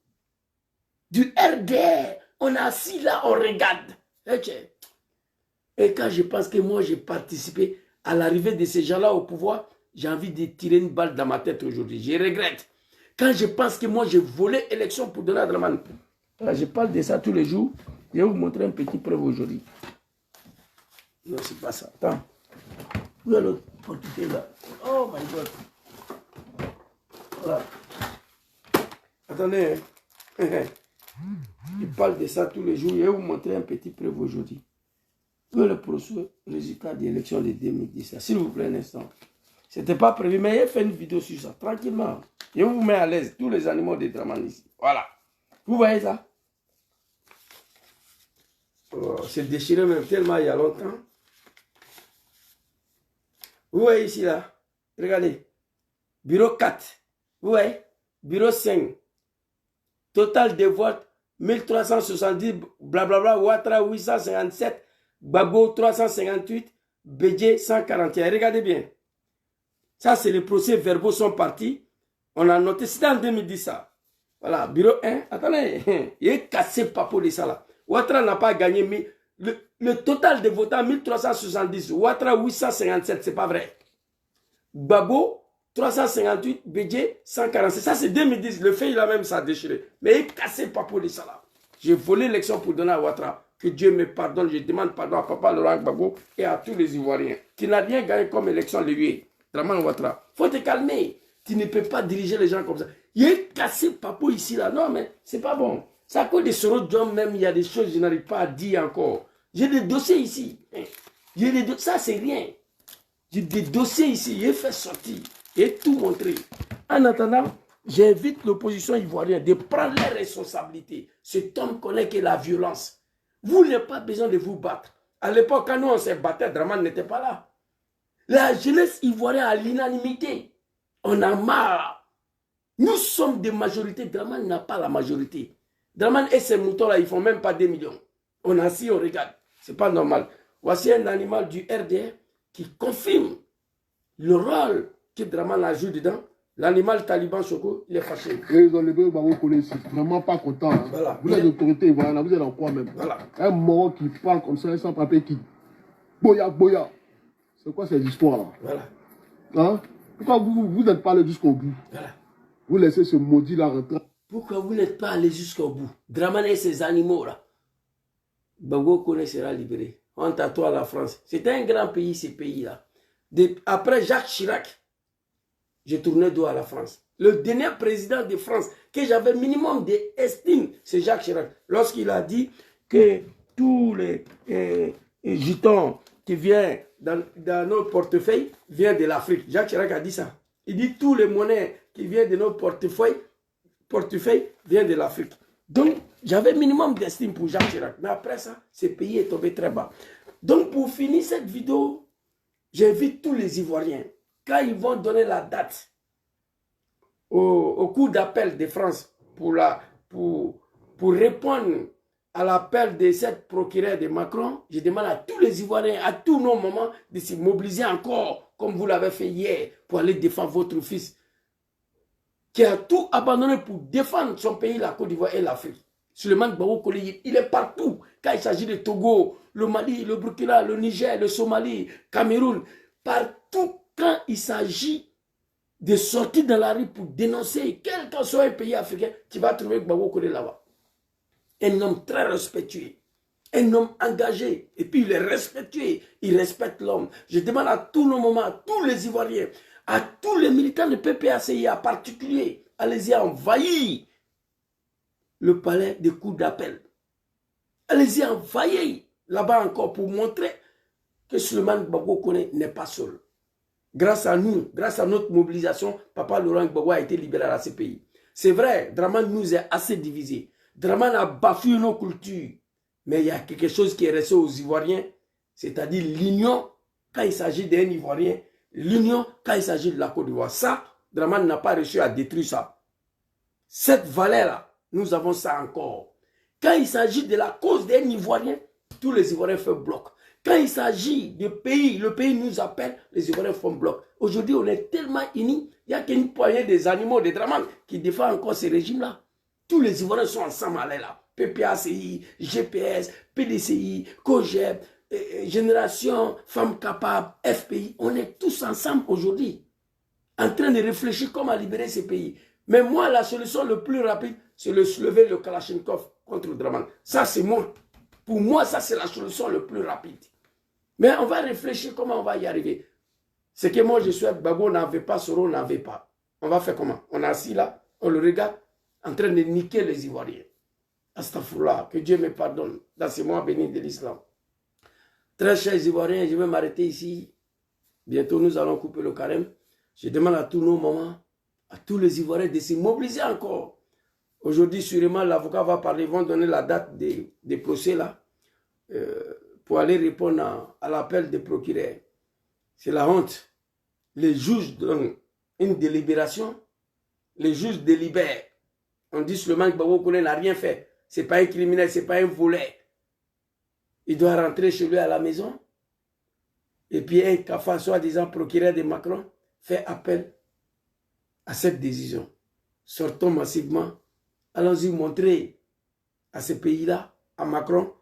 B: Du RDR, on est assis là, on regarde. Et quand je pense que moi, j'ai participé à l'arrivée de ces gens-là au pouvoir, j'ai envie de tirer une balle dans ma tête aujourd'hui. Je regrette. Quand je pense que moi, j'ai volé l'élection pour donner à Dramane. Je parle de ça tous les jours. Je vais vous montrer un petit preuve aujourd'hui. Non, c'est pas ça. Attends. Où est l'autre portefeuille là? Oh my God. Voilà. Attendez. Je parle de ça tous les jours. Je vais vous montrer un petit preuve aujourd'hui. Où est le résultat de l'élection de 2010? S'il vous plaît, un instant. Ce n'était pas prévu, mais j'ai fait une vidéo sur ça, tranquillement. Je vous mets à l'aise, tous les animaux de Dramane ici. Voilà. Vous voyez ça? Oh, c'est déchiré même tellement il y a longtemps. Vous voyez ici, là? Regardez. Bureau 4. Vous voyez? Bureau 5. Total des votes, 1370, blablabla, Ouattara 857, Gbagbo 358, Bédié 141. Regardez bien. Ça, c'est les procès verbaux sont partis. On a noté, c'était en 2010 ça. Voilà, bureau 1. Attendez, il est cassé Papo de ça là. Ouattara n'a pas gagné, mais le total des votants, 1370. Ouattara 857, c'est pas vrai. Gbagbo 358, Bédié 147. Ça, c'est 2010. Le fait, il a même ça déchiré. Mais il est cassé Papo de ça là. J'ai volé l'élection pour donner à Ouattara. Que Dieu me pardonne. Je demande pardon à Papa Laurent Gbagbo et à tous les Ivoiriens qui n'ont rien gagné comme élection lui. Dramane Ouattara. Faut te calmer. Tu ne peux pas diriger les gens comme ça. Il est cassé Papo ici là. Non, mais c'est pas bon. C'est à cause de Soro John même, il y a des choses que je n'arrive pas à dire encore. J'ai des dossiers ici. Ça, c'est rien. J'ai des dossiers ici. J'ai fait sortir. J'ai tout montré. En attendant, j'invite l'opposition ivoirienne de prendre les responsabilités. Cet homme connaît que la violence. Vous n'avez pas besoin de vous battre. À l'époque, quand nous on s'est battu, Dramane n'était pas là. La jeunesse ivoirienne à l'unanimité. On a marre. Nous sommes des majorités. Dramane n'a pas la majorité. Dramane et ses moutons-là, ils ne font même pas 2 millions. On est assis, on regarde. Ce n'est pas normal. Voici un animal du RDR qui confirme le rôle que Dramane a joué dedans. L'animal taliban Choco, il est fâché.
D: Et ils ont levé le ballon collé ici. Vraiment pas content. Hein.
B: Voilà.
D: Vous les autorités ivoiriennes, vous êtes en quoi même?
B: Voilà.
D: Un mort qui parle comme ça, sans papier qui. Boya, boya. C'est quoi ces histoires-là?
B: Voilà.
D: Hein? Pourquoi vous n'êtes pas allé jusqu'au bout?
B: Voilà.
D: Vous laissez ce maudit-là rentrer.
B: Pourquoi vous n'êtes pas allé jusqu'au bout? Dramane et ces animaux-là. Gbagbo Kone sera libéré. Honte à toi, la France. C'était un grand pays, ces pays-là. Après Jacques Chirac, j'ai tourné dos à la France. Le dernier président de France que j'avais minimum d'estime, c'est Jacques Chirac. Lorsqu'il a dit que tous les jetons qui viennent dans nos portefeuilles viennent de l'Afrique. Jacques Chirac a dit ça. Il dit tous les monnaies qui viennent de nos portefeuilles viennent de l'Afrique. Donc, j'avais minimum d'estime pour Jacques Chirac. Mais après ça, ce pays est tombé très bas. Donc, pour finir cette vidéo, j'invite tous les Ivoiriens, quand ils vont donner la date au coup d'appel de France pour répondre à l'appel de cette procureure de Macron, je demande à tous les Ivoiriens, à tous nos moments, de se mobiliser encore, comme vous l'avez fait hier, pour aller défendre votre fils, qui a tout abandonné pour défendre son pays, la Côte d'Ivoire et l'Afrique. Souleymane Gbagbo Kone, il est partout. Quand il s'agit de Togo, le Mali, le Burkina, le Niger, le Somalie, Cameroun, partout quand il s'agit de sortir dans la rue pour dénoncer, quel que soit un pays africain, tu vas trouver Gbagbo Kone là-bas. Un homme très respectueux, un homme engagé, et puis il est respectueux, il respecte l'homme. Je demande à tous nos moments, à tous les Ivoiriens, à tous les militants de PPACI en particulier, allez-y envahir le palais des coups d'appel. Allez-y envahir là-bas encore pour montrer que Souleymane Gbagbo Kone n'est pas seul. Grâce à nous, grâce à notre mobilisation, Papa Laurent Gbagbo a été libéré à ce pays. C'est vrai, Dramane nous est assez divisé. Dramane a bafoué nos cultures. Mais il y a quelque chose qui est resté aux Ivoiriens, c'est-à-dire l'union quand il s'agit d'un Ivoirien, l'union quand il s'agit de la Côte d'Ivoire. Ça, Dramane n'a pas réussi à détruire ça. Cette valeur-là, nous avons ça encore. Quand il s'agit de la cause d'un Ivoirien, tous les Ivoiriens font bloc. Quand il s'agit du pays, le pays nous appelle, les Ivoiriens font bloc. Aujourd'hui, on est tellement unis, il n'y a qu'une poignée des animaux de Dramane qui défendent encore ces régimes-là. Tous les Ivoiriens sont ensemble là. PPACI, GPS, PDCI, COGEP, Génération Femmes Capables, FPI. On est tous ensemble aujourd'hui en train de réfléchir comment libérer ces pays. Mais moi, la solution le plus rapide, c'est de soulever le Kalachnikov contre Draman. Ça, c'est moi. Pour moi, ça, c'est la solution le plus rapide. Mais on va réfléchir comment on va y arriver. Ce que moi, je souhaite, Gbagbo n'avait pas, Soro n'avait pas. On va faire comment? On est assis là, on le regarde, en train de niquer les Ivoiriens. Astaghfirullah, que Dieu me pardonne dans ces mois bénis de l'islam. Très chers Ivoiriens, je vais m'arrêter ici. Bientôt, nous allons couper le carême. Je demande à tous nos mamans, à tous les Ivoiriens de se mobiliser encore. Aujourd'hui, sûrement, l'avocat va parler, ils vont donner la date des procès là, pour aller répondre à l'appel des procureurs. C'est la honte. Les juges donnent une délibération, les juges délibèrent. On dit seulement que Gbagbo Koné n'a rien fait. Ce n'est pas un criminel, ce n'est pas un voleur. Il doit rentrer chez lui à la maison. Et puis un Kafa, soi-disant procureur de Macron, fait appel à cette décision. Sortons massivement. Allons-y montrer à ce pays-là, à Macron,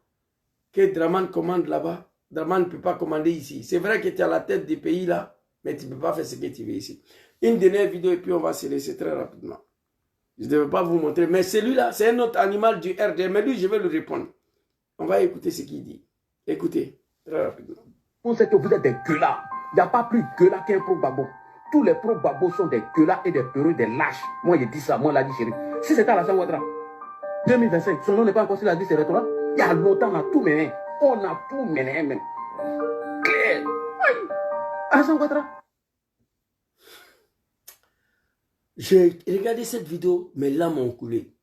B: que Draman commande là-bas. Draman ne peut pas commander ici. C'est vrai que tu es à la tête du pays là, mais tu ne peux pas faire ce que tu veux ici. Une dernière vidéo et puis on va se laisser très rapidement. Je ne vais pas vous montrer, mais celui-là, c'est un autre animal du RD. Mais lui, je vais lui répondre. On va écouter ce qu'il dit. Écoutez, très rapidement.
E: Vous êtes des gueulards. Il n'y a pas plus gueulard qu'un pro-Gbagbo. Tous les pro-Gbagbo sont des gueulards et des peureux, des lâches. Moi, je dis ça, moi, l'a dit chéri. Si c'était Alassane Ouattara, 2025, son nom n'est pas encore sur la liste électorale. Il y a longtemps, on a tout mené. On a tout mené, même. Claire. Alassane Ouattara.
B: J'ai regardé cette vidéo, mes larmes ont coulé.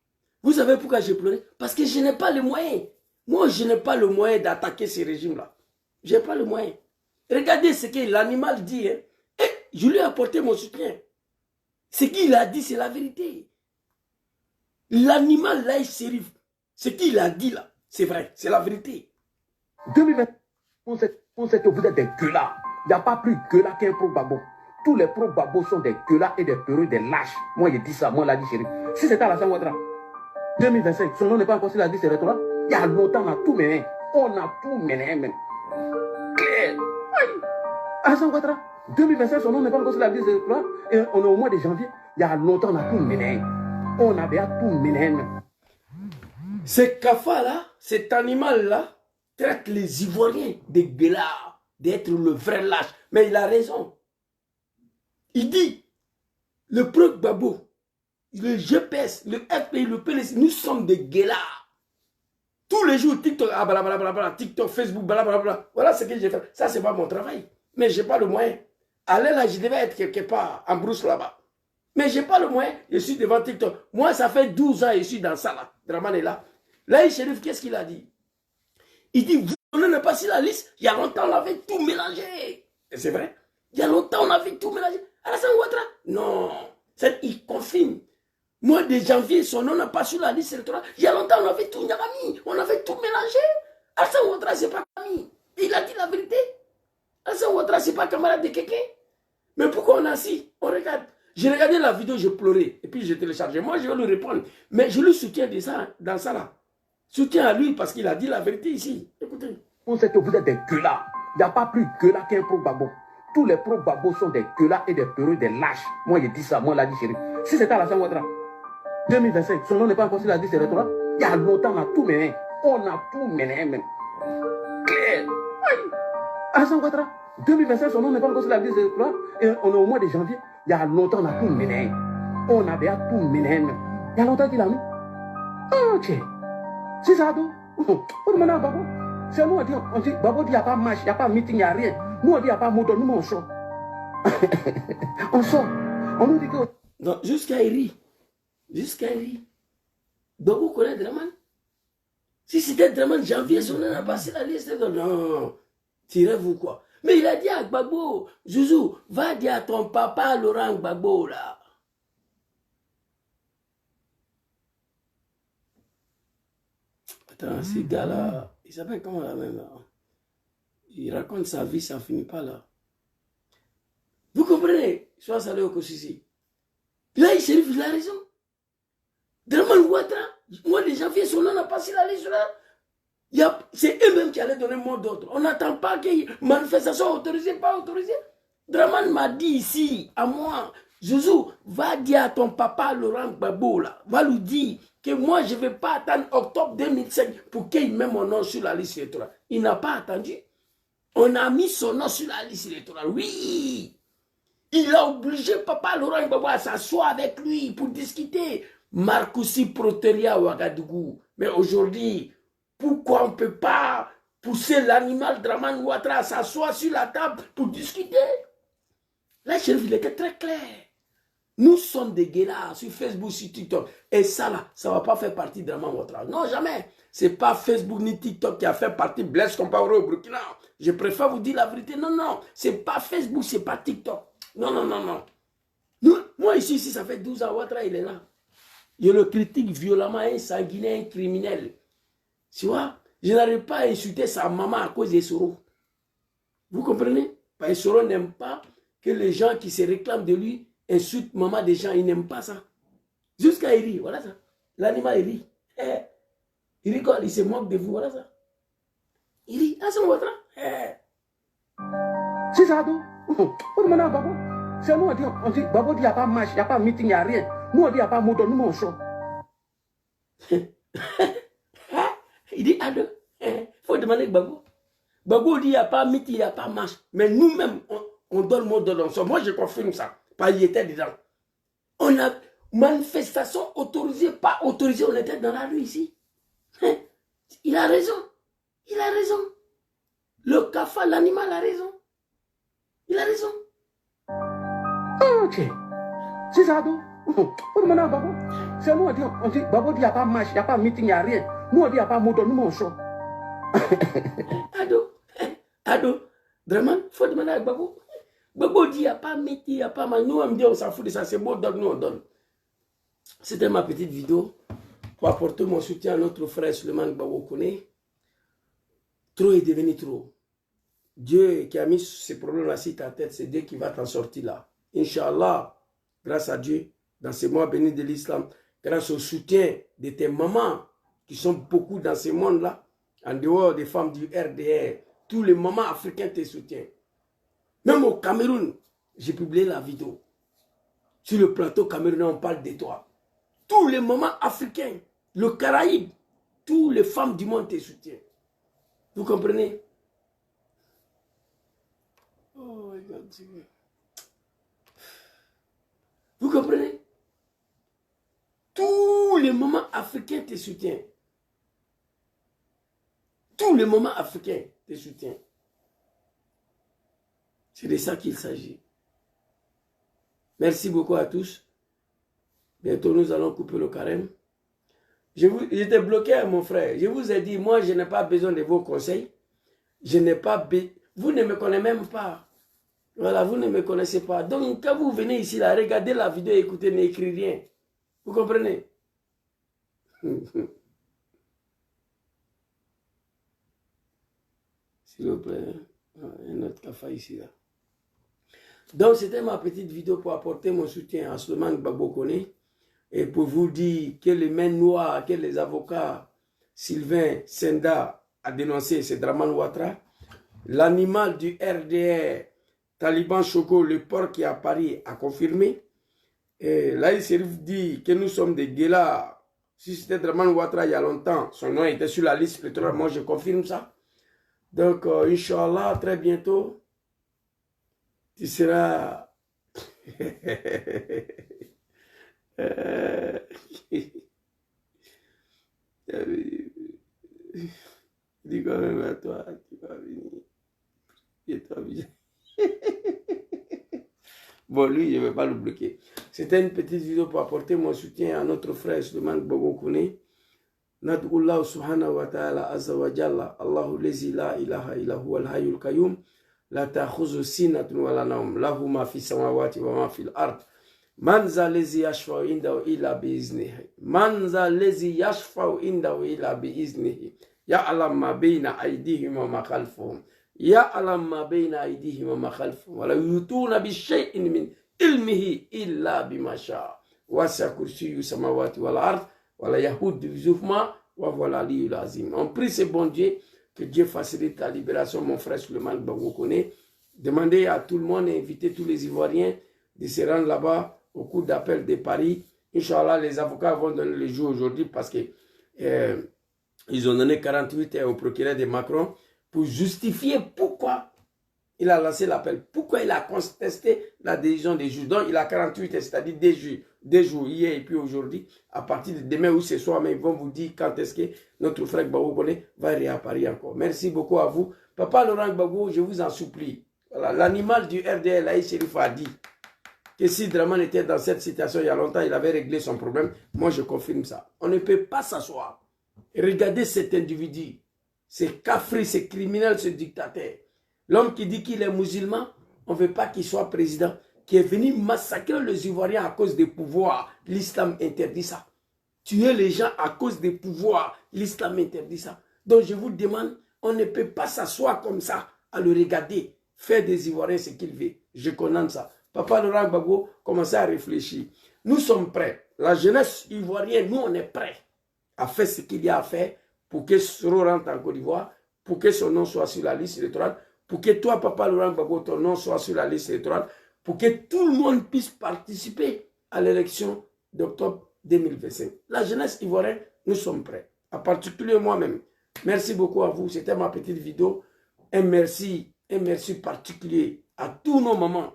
B: Vous savez pourquoi j'ai pleuré? Parce que je n'ai pas le moyen. Moi, je n'ai pas le moyen d'attaquer ce régime-là. Je n'ai pas le moyen. Regardez ce que l'animal dit. Hein. Et je lui ai apporté mon soutien. Ce qu'il a dit, c'est la vérité. L'animal là, ce qu'il a dit là, c'est vrai, c'est la vérité.
E: 2020, vous êtes des gueulards. Il n'y a pas plus gueulard qu'un pro-Gbagbo. Tous les pro-Gbagbo sont des gueulards et des peureux, des lâches. Moi, je dis ça, moi, l'a dit chéri. Si c'était Alassane Ouattara, 2025, son nom n'est pas encore sur la liste électorale. Il y a longtemps, on a tout mené. On a tout mené, même. Claire. Alassane Ouattara, 2025, son nom n'est pas encore sur la liste électorale. Et on est au mois de janvier. Il y a longtemps, on a tout mené. On avait à tout mené, même.
B: Ce Kafa là, cet animal là, traite les Ivoiriens de gueulards, d'être le vrai lâche. Mais il a raison. Il dit, le pro-Gbagbo, le GPS, le FPI, le PLC, nous sommes des gueulards. Tous les jours, TikTok, TikTok, Facebook, blablabla. Voilà ce que j'ai fait. Ça, c'est pas mon travail. Mais je n'ai pas le moyen. Aller là, je devais être quelque part, en brousse là-bas. Mais je n'ai pas le moyen. Je suis devant TikTok. Moi, ça fait 12 ans, je suis dans ça là. Draman est là. Là, il shérif, qu'est-ce qu'il a dit? Il dit, vous n'êtes pas sur la liste. Il y a longtemps, on avait tout mélangé. Et c'est vrai. Il y a longtemps, on avait tout mélangé. Alassane Ouattara? Non. Il confirme. Mois de janvier, son nom n'a pas sur la liste électorale. Il y a longtemps, on avait tout mis. On avait tout mélangé. Alassane Ouattara, c'est pas ami. Il a dit la vérité. Alassane Ouattara, c'est pas camarade de quelqu'un. Mais pourquoi on est assis? On regarde. J'ai regardé la vidéo, j'ai pleuré. Et puis j'ai téléchargé. Moi, je vais lui répondre. Mais je lui soutiens de ça, dans ça là. Soutiens à lui parce qu'il a dit la vérité ici. Écoutez.
E: Vous êtes des gueulards. Il n'y a pas plus gueulard qu'un pro-Gbagbo. Tous les pro-Gbagbo sont des gueulards et des peureux, des lâches. Moi, je dis ça, moi, l'a dit chéri. Si c'était Alassane Ouattara, 2025, son nom n'est pas encore sur la liste électorale. Il y a longtemps, on a tout mené. On a tout mené, même. Claire. Alassane Ouattara, 2025, son nom n'est pas encore sur la liste électorale. Et on est au mois de janvier. Il y a longtemps, on a tout mené. On avait à tout mené, même. Il y a longtemps qu'il a mis. Oh, tiens. C'est ça, donc. On demande à Gbagbo. C'est nous, on dit, Gbagbo dit, il n'y a pas de marche, il n'y a pas de meeting, il n'y a rien. Nous, on dit, il n'y a pas de mot d'ordre, nous, on sort. On sort. On nous dit que...
B: Non, jusqu'à Iri. Jusqu'à Iri. Gbagbo connaît Draman. Si c'était Draman, janvier, son nom n'a pas passé la liste. Non, tirez-vous quoi. Mais il a dit à Gbagbo, Zouzou, va dire à ton papa Laurent Gbagbo, là. Attends, ces gars-là, il s'appelle comment là même là? Il raconte sa vie, ça ne finit pas là. Vous comprenez? Soit salé au Kossisi. Là, il a raison. Draman Ouattara, Moi, les janvier, son nom n'a pas sur la liste là. C'est eux-mêmes qui allaient donner le mot d'ordre. On n'attend pas que manifestation autorisée, pas autorisée. Draman m'a dit ici, à moi, Zouzou, va dire à ton papa Laurent Gbagbo, là, va lui dire que moi, je ne vais pas attendre octobre 2005 pour qu'il mette mon nom sur la liste électorale. Il n'a pas attendu. On a mis son nom sur la liste électorale. Oui. Il a obligé papa Laurent Gbagbo à s'asseoir avec lui pour discuter. Marcoussi Proteria Ouagadougou. Mais aujourd'hui, pourquoi on ne peut pas pousser l'animal Draman Ouattara à s'asseoir sur la table pour discuter? Là, Chérif, il était très clair. Nous sommes des guélards sur Facebook, sur TikTok. Et ça, là, ça ne va pas faire partie de Draman Ouattara. Non, jamais. Ce n'est pas Facebook ni TikTok qui a fait partie de Blaise Compaoré au Burkina. Je préfère vous dire la vérité. Non, non. Ce n'est pas Facebook, ce n'est pas TikTok. Non, non, non, non. Moi, ici, ça fait 12 ans, Ouattara, il est là. Je le critique violemment, un sanguinaire, un criminel. Tu vois, je n'arrive pas à insulter sa maman à cause des Soro. Vous comprenez? Parce que Soro n'aime pas que les gens qui se réclament de lui insultent maman des gens. Il n'aime pas ça. Jusqu'à il rit, voilà ça. L'animal, il rit. Il rigole, il se moque de vous, voilà ça. Il rit. Ah, c'est mon Ouattara.
E: C'est ça, donc. C'est nous, on dit, Babo dit, il n'y a pas de marche, il n'y a pas de meeting, il n'y a rien. Nous, on dit, il n'y a pas de mot d'ordre, nous, on chante.
B: Il dit, il faut demander Babo. Babo dit, il n'y a pas de meeting, il n'y a pas de marche. Mais nous-mêmes, on donne le mot d'ordre. Moi, je confirme ça. Pas il était dedans. On a manifestation autorisée, pas autorisée, on était dans la rue ici. Il a raison. Il a raison. Le cafard, l'animal a raison. Il a raison.
E: Ok. C'est ça, donc. C'est nous, on dit, Babo dit, il n'y a pas de marche, il n'y a pas de meeting, il n'y a rien. Nous, on dit, il n'y a pas de mot d'ordre, nous, on chante.
B: Ado, Draman, il faut demander à Babo. Babo dit, il n'y a pas de meeting, il n'y a pas de marche. Nous, on me dit, on s'en fout de ça, c'est mot d'ordre, nous, on donne. C'était ma petite vidéo pour apporter mon soutien à notre frère Suleiman Gbagbo Koné. Trop est devenu trop. Dieu qui a mis ces problèmes-là sur ta tête, c'est Dieu qui va t'en sortir là. Inch'Allah, grâce à Dieu, dans ces mois bénis de l'islam, grâce au soutien de tes mamans, qui sont beaucoup dans ce monde-là, en dehors des femmes du RDR, tous les mamans africains te soutiennent. Même au Cameroun, j'ai publié la vidéo. Sur le plateau camerounais, on parle de toi. Tous les mamans africains, le Caraïbe, toutes les femmes du monde te soutiennent. Vous comprenez? Oh my God. Vous comprenez? Tous les moments africains te soutiennent. Tous les moments africains te soutiennent. C'est de ça qu'il s'agit. Merci beaucoup à tous. Bientôt, nous allons couper le carême. J'étais bloqué, mon frère. Je vous ai dit, moi, je n'ai pas besoin de vos conseils. Je n'ai pas... Vous ne me connaissez même pas. Voilà, vous ne me connaissez pas. Donc, quand vous venez ici, là, regardez la vidéo, écoutez, n'écrivez rien. Vous comprenez? S'il vous plaît. Un autre café ici, là. Donc, c'était ma petite vidéo pour apporter mon soutien à Suleiman Gbagbo Koné et pour vous dire que les mains noires, que les avocats Sylvain Senda a dénoncé, c'est Draman Ouattara. L'animal du RDR, Taliban Choco, le porc qui est à Paris, a confirmé. Et là, il s'est dit que nous sommes des guélards. Si c'était Draman Ouattara il y a longtemps, son nom était sur la liste électorale, moi je confirme ça. Donc, Inch'Allah, très bientôt, tu seras... Dis quand même à toi, tu vas venir. Et toi, bon, lui, je ne vais pas le bloquer. C'était une petite vidéo pour apporter mon soutien à notre frère Suleiman Gbagbo Koné. Nad'ullah subhanahu wa ta'ala azza wa jalla. Allahu lezi la ilaha illa huwa al-hayyul qayyum. La ta'khuzu sinatun wa la nawm. Lahu ma fi samawati wa ma fi al-ard. Man za lezi yashfa'u indahu illa bi iznihi. Man za lezi yashfa'u indahu illa bi iznihi. Ya'lam ma bayna aydihim wa ma khalfahum. Ya'lam ma bayna aydihim wa ma khalfahum. Wa la yutuna bi shay'in min ilmihi illa bima sha'a. Wasi'a kursiyyu samawati wal ard. Voilà, Yahoud Zoufma, voilà, l'Azim. On prie ce bon Dieu, que Dieu facilite la libération, mon frère Suleiman Gbagbo Koné. Demandez à tout le monde et invitez tous les Ivoiriens de se rendre là-bas au cours d'appel de Paris. Inch'Allah, les avocats vont donner le jour aujourd'hui parce que ils ont donné 48 heures au procureur de Macron pour justifier pourquoi il a lancé l'appel, pourquoi il a contesté la décision des juges. Donc, il a 48 heures, c'est-à-dire des jours, hier et puis aujourd'hui. À partir de demain ou ce soir, mais ils vont vous dire quand est-ce que notre frère Gbagbo Koné va réapparaître encore. Merci beaucoup à vous. Papa Laurent Gbagbo, je vous en supplie. Voilà, l'animal du RDL, Aïe Chérif, a dit que si Draman était dans cette situation il y a longtemps, il avait réglé son problème. Moi, je confirme ça. On ne peut pas s'asseoir et regarder cet individu, ce cafri, ce criminel, ce dictateur. L'homme qui dit qu'il est musulman, on ne veut pas qu'il soit président, qui est venu massacrer les Ivoiriens à cause des pouvoirs. L'islam interdit ça. Tuer les gens à cause des pouvoirs. L'islam interdit ça. Donc je vous demande, on ne peut pas s'asseoir comme ça, à le regarder, faire des Ivoiriens ce qu'il veut. Je condamne ça. Papa Laurent Gbagbo, commencez à réfléchir. Nous sommes prêts. La jeunesse ivoirienne, nous, on est prêts à faire ce qu'il y a à faire pour que Soro rentre en Côte d'Ivoire, pour que son nom soit sur la liste électorale, pour que toi, Papa Laurent Gbagbo, ton nom soit sur la liste électorale, pour que tout le monde puisse participer à l'élection d'octobre 2025. La jeunesse ivoirienne, nous sommes prêts. En particulier moi-même. Merci beaucoup à vous. C'était ma petite vidéo. Un merci particulier à tous nos mamans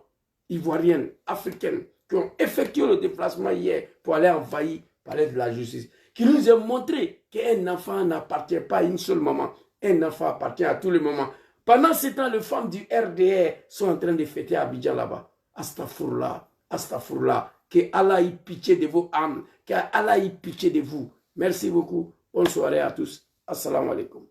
B: ivoiriennes, africaines, qui ont effectué le déplacement hier pour aller envahir le palais de la justice, qui nous ont montré qu'un enfant n'appartient pas à une seule maman. Un enfant appartient à tous les mamans. Pendant ce temps, les femmes du RDR sont en train de fêter à Abidjan là-bas. Astaghfirullah, astaghfirullah. Que Allah ait pitié de vos âmes, que Allah ait pitié de vous. Merci beaucoup. Bonne soirée à tous. Assalamu alaikum.